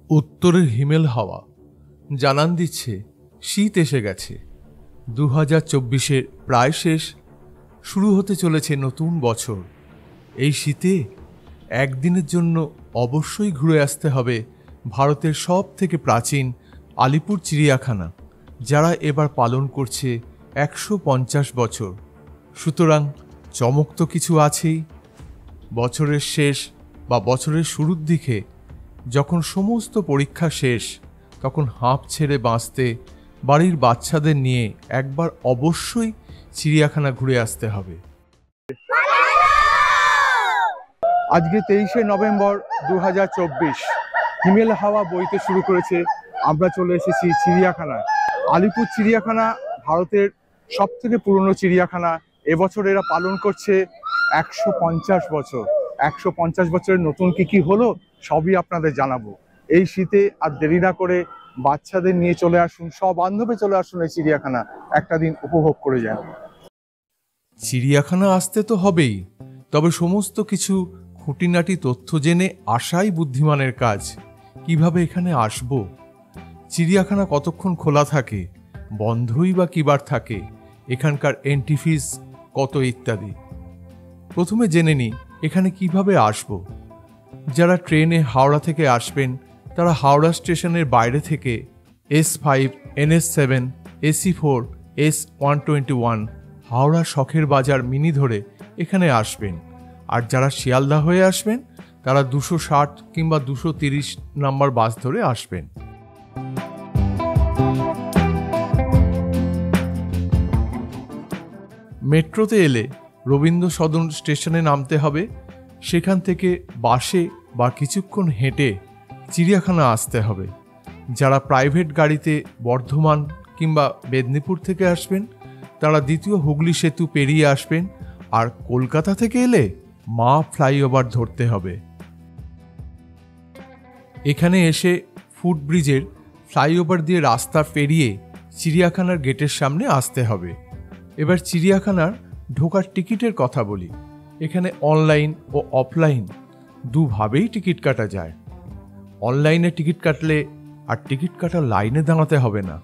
উত্তরের হিমেল হাওয়া জানান দিচ্ছে শীত এসে গেছে। 2024-এর প্রায় শেষ, শুরু হতে চলেছে নতুন বছর। এই শীতে একদিনের জন্য অবশ্যই ঘুরে আসতে হবে ভারতের সব থেকে প্রাচীন আলিপুর চিড়িয়াখানা, যারা এবার পালন করছে 150 বছর। সুতরাং চমক তো কিছু আছেই। বছরের শেষ বা বছরের শুরুর দিকে যখন সমস্ত পরীক্ষা শেষ, তখন হাঁপ ছেড়ে বাঁচতে বাড়ির বাচ্চাদের নিয়ে একবার অবশ্যই চিড়িয়াখানা ঘুরে আসতে হবে। আজকে 23শে নভেম্বর 2024, হিমেল হাওয়া বইতে শুরু করেছে। আমরা চলে এসেছি চিড়িয়াখানায়। আলিপুর চিড়িয়াখানা ভারতের সব থেকে পুরনো চিড়িয়াখানা। এবছর এরা পালন করছে 150 বছর। 150 বছরের নতুন কি হলো সবই আপনাদের জানাবো। এই শীতে আর দেরি না করে বাচ্চাদের নিয়ে চলে আসুন, সব বান্ধবে চলে আসুন এই চিড়িয়াখানা, একটা দিন উপভোগ করে যান। চিড়িয়াখানা আসতে তো হবেই, তবে সমস্ত কিছু খুঁটিনাটি তথ্য জেনে আসাই বুদ্ধিমানের কাজ। কিভাবে এখানে আসব, চিড়িয়াখানা কতক্ষণ খোলা থাকে, বন্ধই বা কিবার থাকে, এখানকার এন্ট্রি ফিস কত ইত্যাদি। প্রথমে জেনে নিই এখানে কিভাবে আসব। যারা ট্রেনে হাওড়া থেকে আসবেন তারা হাওড়া স্টেশনের বাইরে থেকে S5, NS7, AC4, S121 Howrah শখের বাজার মিনি ধরে এখানে আসবেন। আর যারা শিয়ালদা হয়ে আসবেন তারা 260 কিংবা 230 নাম্বার বাস ধরে আসবেন। মেট্রোতে এলে রবীন্দ্র সদন স্টেশনে নামতে হবে। সেখান থেকে বাসে বা কিছুক্ষণ হেঁটে চিড়িয়াখানা আসতে হবে। যারা প্রাইভেট গাড়িতে বর্ধমান কিংবা মেদিনীপুর থেকে আসবেন তারা দ্বিতীয় হুগলি সেতু পেরিয়ে আসবেন। আর কলকাতা থেকে এলে মা ফ্লাইওভার ধরতে হবে। এখানে এসে ফুটব্রিজের ফ্লাইওভার দিয়ে রাস্তা পেরিয়ে চিড়িয়াখানার গেটের সামনে আসতে হবে। এবার চিড়িয়াখানার ঢোকার টিকিটের কথা বলি। এখানে অনলাইন ও অফলাইন দুভাবেই টিকিট কাটা যায়। অনলাইনে টিকিট কাটলে আর টিকিট কাটার লাইনে দাঁড়াতে হবে না।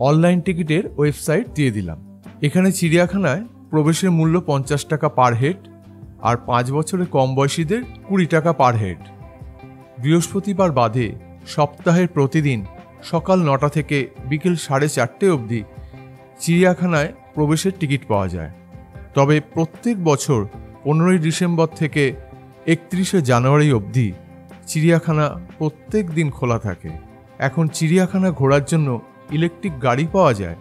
অনলাইন টিকিটের ওয়েবসাইট দিয়ে দিলাম। এখানে চিড়িয়াখানায় প্রবেশের মূল্য 50 টাকা পার হেড, আর 5 বছরের কম বয়সীদের 20 টাকা পার হেড। বৃহস্পতিবার বাদে সপ্তাহের প্রতিদিন সকাল 9টা থেকে বিকেল 4:30 অবধি চিড়িয়াখানায় প্রবেশের টিকিট পাওয়া যায়। তবে প্রত্যেক বছর 15ই ডিসেম্বর থেকে 31শে জানুয়ারি অবধি চিড়িয়াখানা প্রত্যেক দিন খোলা থাকে। এখন চিড়িয়াখানা ঘোরার জন্য ইলেকট্রিক গাড়ি পাওয়া যায়,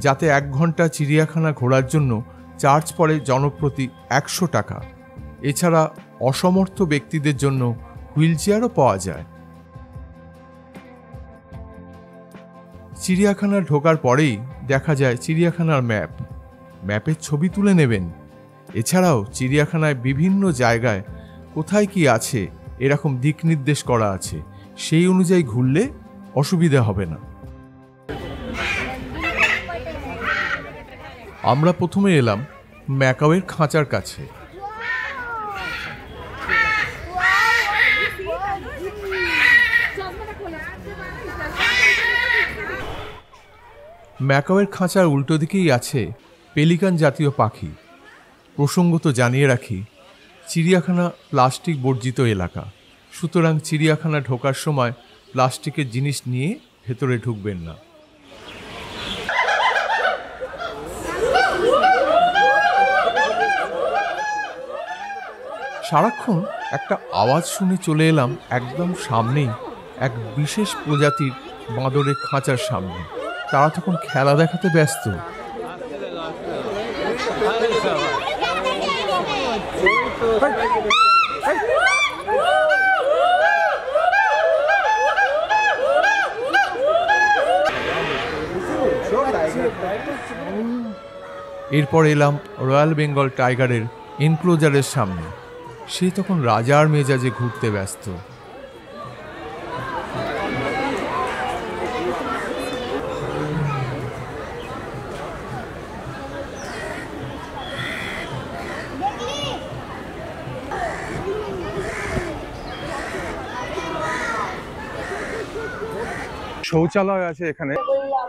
যাতে 1 ঘন্টা চিড়িয়াখানা ঘোরার জন্য চার্জ পড়ে জনপ্রতি 100 টাকা। এছাড়া অসমর্থ ব্যক্তিদের জন্য হুইল চেয়ারও পাওয়া যায়। চিড়িয়াখানা ঢোকার পরেই দেখা যায় চিড়িয়াখানার ম্যাপের ছবি তুলে নেবেন। এছাড়াও চিড়িয়াখানায় বিভিন্ন জায়গায় কোথায় কি আছে এরকম দিক নির্দেশ করা আছে, সেই অনুযায়ী ঘুরলে অসুবিধা হবে না। আমরা প্রথমে এলাম ম্যাকাওয়ের খাঁচার কাছে। ম্যাকাওয়ের খাঁচার উল্টো দিকেই আছে পেলিকান জাতীয় পাখি। প্রসঙ্গত জানিয়ে রাখি, চিড়িয়াখানা প্লাস্টিক বর্জিত এলাকা, সুতরাং চিড়িয়াখানা ঢোকার সময় প্লাস্টিকের জিনিস নিয়ে ভেতরে ঢুকবেন না। সারাক্ষণ একটা আওয়াজ শুনে চলে এলাম একদম সামনেই এক বিশেষ প্রজাতির বাঁদরের খাঁচার সামনে। তারা তখন খেলা দেখাতে ব্যস্ত। এরপর এলাম রয়্যাল বেঙ্গল টাইগারের এনক্লোজারের সামনে। সে তখন রাজার মেজাজে ঘুরতে ব্যস্ত। শৌচালয় আছে এখানে,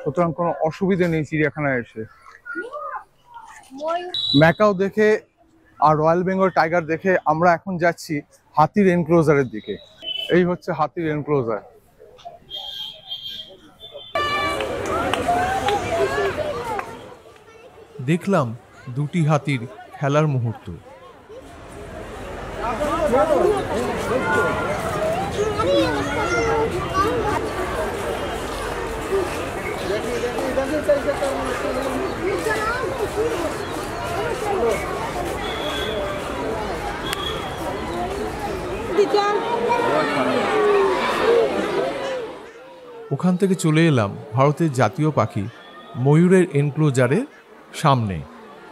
সুতরাং কোনো অসুবিধা নেই চিড়িয়াখানায় এসে। ম্যাকাও দেখে আর রয়্যাল বেঙ্গল টাইগার দেখে আমরা এখন যাচ্ছি হাতির এনক্লোজারের দিকে। এই হচ্ছে হাতির এনক্লোজার। দেখলাম দুটি হাতির খেলার মুহূর্ত। ওখান থেকে চলে এলাম ভারতের জাতীয় পাখি ময়ূরের এনক্লোজারের সামনে।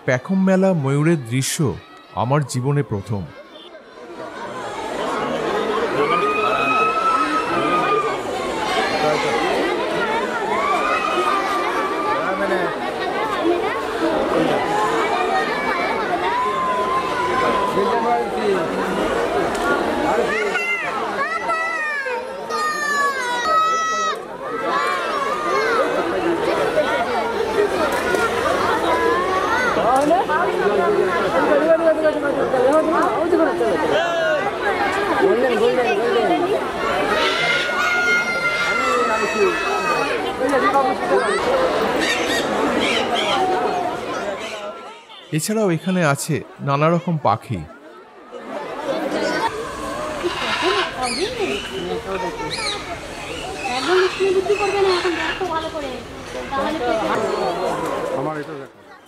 পেখম মেলা ময়ূরের দৃশ্য আমার জীবনে প্রথম। এছাড়াও এখানে আছে নানা রকম পাখি।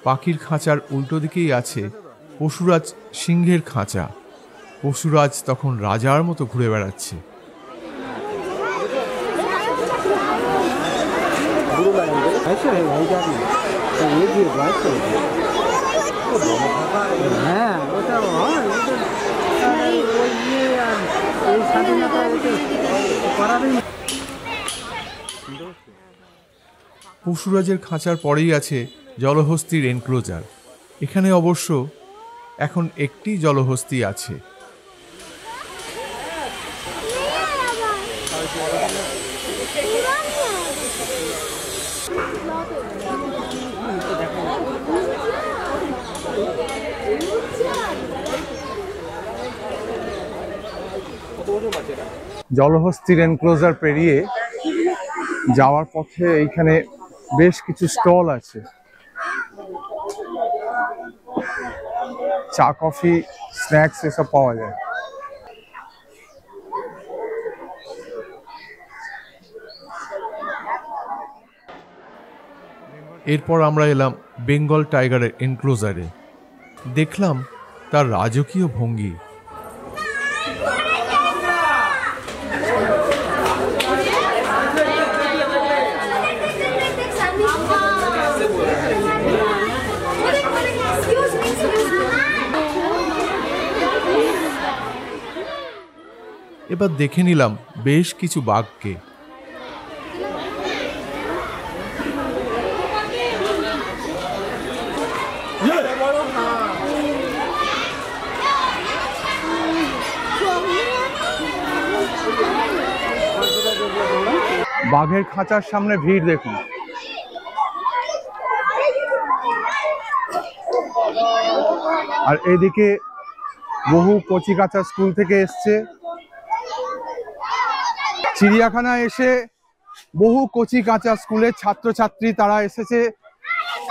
পাখির খাঁচার উল্টো দিকেই আছে পশুরাজ সিংহের খাঁচা। পশুরাজ তখন রাজার মতো ঘুরে বেড়াচ্ছে। পশুরাজের খাঁচার পরেই আছে জলহস্তির এনক্লোজার। এখানে অবশ্য এখন একটি জলহস্তি আছে। জলহস্তির এনক্লোজার পেরিয়ে যাওয়ার পথে এইখানে বেশ কিছু স্টল আছে, চা কফি স্ন্যাক্স এসব পাওয়া যায়। এরপর আমরা এলাম বেঙ্গল টাইগারের এনক্লোজারে। দেখলাম তার রাজকীয় ভঙ্গি। এবার দেখে নিলাম বেশ কিছু বাঘকে। বাঘের খাঁচার সামনে ভিড় দেখুন। আর এদিকে বহু কচিকাঁচা স্কুল থেকে এসছে। চিড়িয়াখানা এসে বহু কচিকাঁচা স্কুলের ছাত্রছাত্রী তারা এসেছে।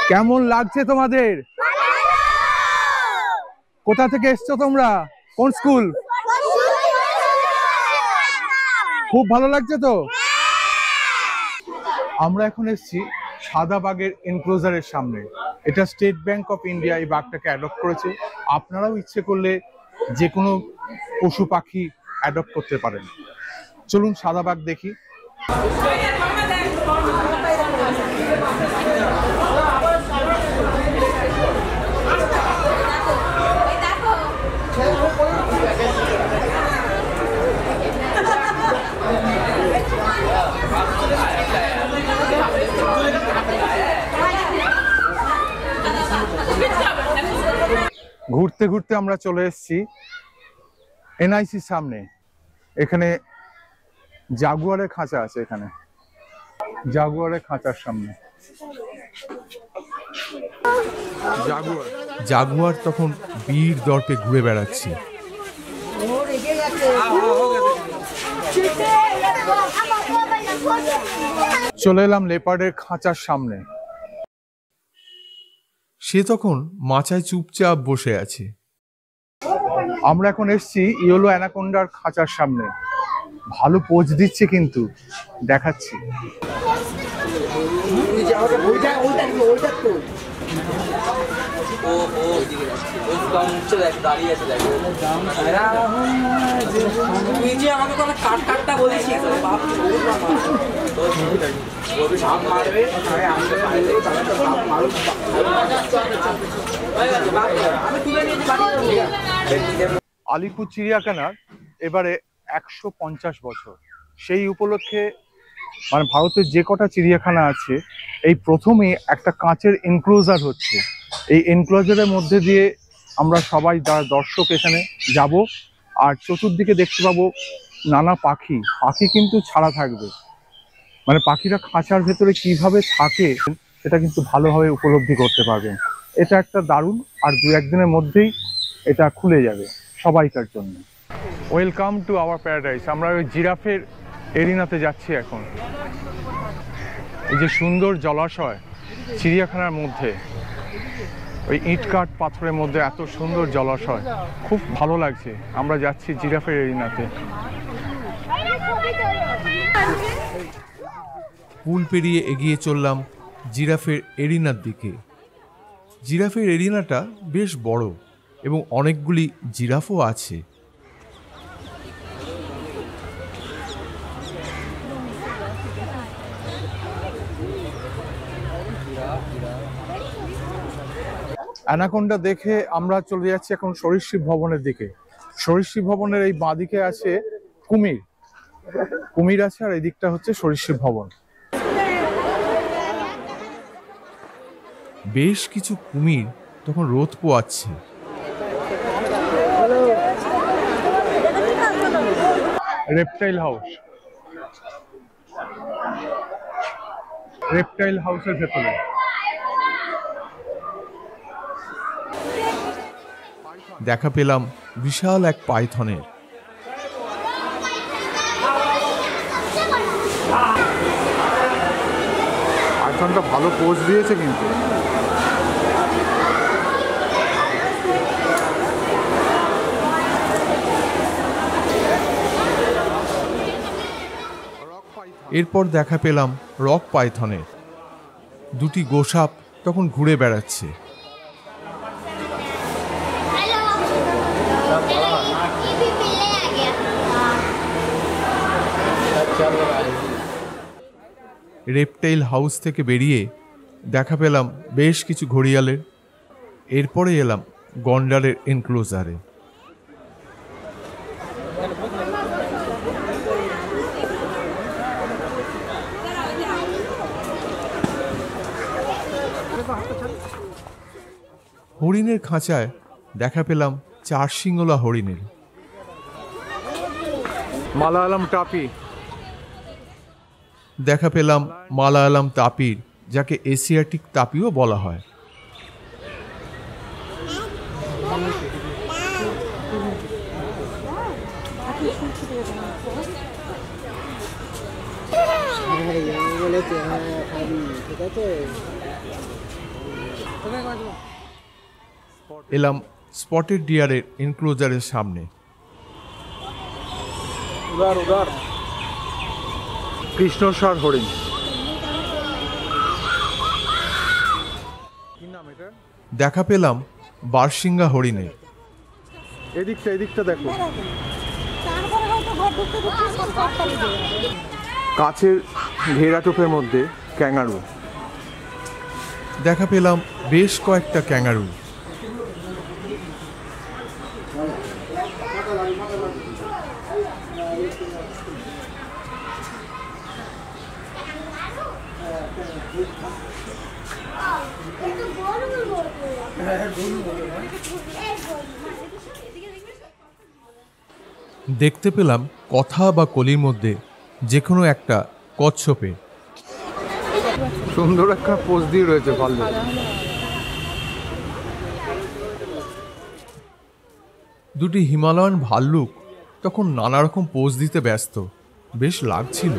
কেমন লাগছে তোমাদের? কোথা থেকে এসছো তোমরা? কোন স্কুল? খুব ভালো লাগছে তো? আমরা এখন এসেছি সাদা বাঘের এনক্লোজারের সামনে। এটা স্টেট ব্যাংক অফ ইন্ডিয়া এই বাঘটাকে অ্যাডপ্ট করেছে। আপনারাও ইচ্ছে করলে যে কোনো পশু পাখি অ্যাডপ্ট করতে পারেন। চলুন সাদা বাঘ দেখি। ঘুরতে ঘুরতে আমরা চলে এসেছি এনআইসির সামনে। এখানে জাগুয়ারের খাঁচা আছে। এখানে জাগুয়ারের খাঁচার সামনে। জাগুয়ার তখন বীর দর্পে ঘুরে বেড়াচ্ছে। চলে এলাম লেপার্ডের খাঁচার সামনে। সে তখন মাচায় চুপচাপ বসে আছে। আমরা এখন এসছি ইয়েলো অ্যানাকোন্ডার খাঁচার সামনে। ভালো পোজ দিচ্ছে কিন্তু, দেখাচ্ছি। আলিপুর চিড়িয়াখানার এবারে 150 বছর। সেই উপলক্ষে মানে ভারতের যে কটা চিড়িয়াখানা আছে, এই প্রথমে একটা কাঁচের এনক্লোজার হচ্ছে। এই এনক্লোজারের মধ্যে দিয়ে আমরা সবাই দর্শক এখানে যাব, আর চতুর্দিকে দেখতে পাবো নানা পাখি। পাখি কিন্তু ছাড়া থাকবে, মানে পাখিরা খাঁচার ভেতরে কিভাবে থাকে সেটা কিন্তু ভালোভাবে উপলব্ধি করতে পারবেন। এটা একটা দারুণ, আর 2-1 দিনের মধ্যেই এটা খুলে যাবে সবাইকার জন্য। Welcome to our paradise. আমরা ওই জিরাফের এরিনাতে যাচ্ছি এখন। এই যে সুন্দর জলাশয় চিড়িয়াখানার মধ্যে, ওই ইটকাট পাথরের মধ্যে এত সুন্দর জলাশয়, খুব ভালো লাগছে। আমরা যাচ্ছি জিরাফের এরিনাতে। পুল পেরিয়ে এগিয়ে চললাম জিরাফের এরিনার দিকে। জিরাফের এরিনাটা বেশ বড় এবং অনেকগুলি জিরাফও আছে। অ্যানাকোন্ডা দেখে আমরা চলে যাচ্ছি এখন সরীসৃপ ভবনের দিকে। সরীসৃপ ভবনের এই বাঁদিকে আছে কুমির। কুমির আছে, আর এই দিকটা হচ্ছে সরীসৃপ ভবন। বেশ কিছু কুমির তখন রোদ পোয়াচ্ছে। রেপটাইল হাউস, রেপটাইল হাউসের ভেতরে দেখা পেলাম বিশাল এক পাইথনের। পাইথনটা ভালো পোজ দিয়েছে কিন্তু। এরপর দেখা পেলাম রক পাইথনের। দুটি গোসাপ তখন ঘুরে বেড়াচ্ছে। রেপটাইল হাউস থেকে বেরিয়ে দেখা পেলাম বেশ কিছু ঘড়িয়ালের। এরপরে এলাম গন্ডারের এনক্লোজারে। হরিণের খাঁচায় দেখা পেলাম 4 শিঙলা হরিণের। মালায়ালাম টাপি দেখা পেলাম মালায়ালাম তাপির, যাকে এশিয়াটিক তাপিও বলা হয়। এলাম স্পটেড ডিয়ারের এনক্লোজারের সামনে। কৃষ্ণসার হরিণ। দেখা পেলাম বারশিঙ্গা হরিণের। এদিকটা দেখো, কাছের ঘেরাটোপের মধ্যে ক্যাঙ্গারু। দেখা পেলাম বেশ কয়েকটা ক্যাঙ্গারু। দেখতে পেলাম কথা বা কলির মধ্যে যে কোনো একটা কচ্ছপের। সুন্দর একটা পোজ দিয়ে রয়েছে ভাল্লুক। দুটি হিমালয়ান ভাল্লুক তখন নানা রকম পোজ দিতে ব্যস্ত, বেশ লাগছিল।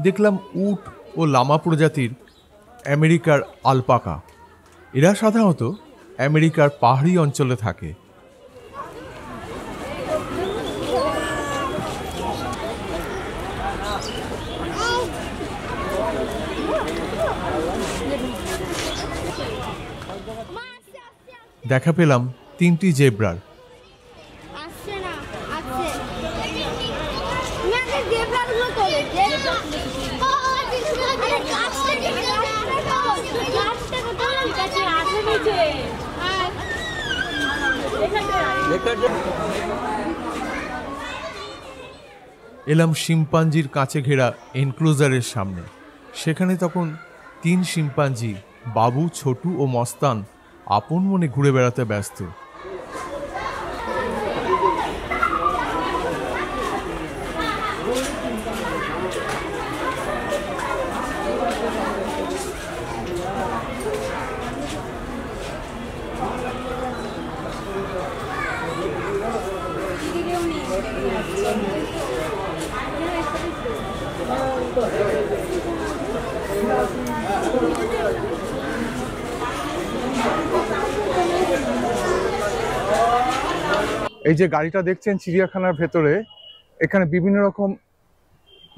দেখলাম উট ও লামা প্রজাতির আমেরিকার আলপাকা। এরা সাধারণত আমেরিকার পাহাড়ি অঞ্চলে থাকে। দেখা পেলাম 3টি জেব্রার। এলাম শিম্পাঞ্জির কাছে ঘেরা এনক্লোজারের সামনে। সেখানে তখন 3 শিম্পাঞ্জি বাবু, ছোটু ও মস্তান আপন মনে ঘুরে বেড়াতে ব্যস্ত। এই যে গাড়িটা দেখছেন চিড়িয়াখানার ভেতরে, এখানে বিভিন্ন রকম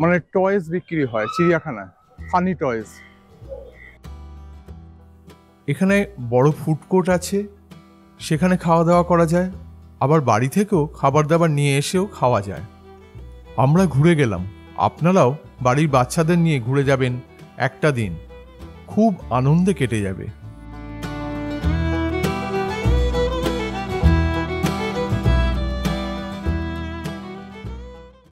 মানে টয়েস বিক্রি হয় চিড়িয়াখানায়, ফানি টয়েস। এখানে বড় ফুড কোর্ট আছে, সেখানে খাওয়া দাওয়া করা যায়, আবার বাড়ি থেকেও খাবার দাবার নিয়ে এসেও খাওয়া যায়। আমরা ঘুরে গেলাম, আপনারাও বাড়ির বাচ্চাদের নিয়ে ঘুরে যাবেন, একটা দিন খুব আনন্দে কেটে যাবে।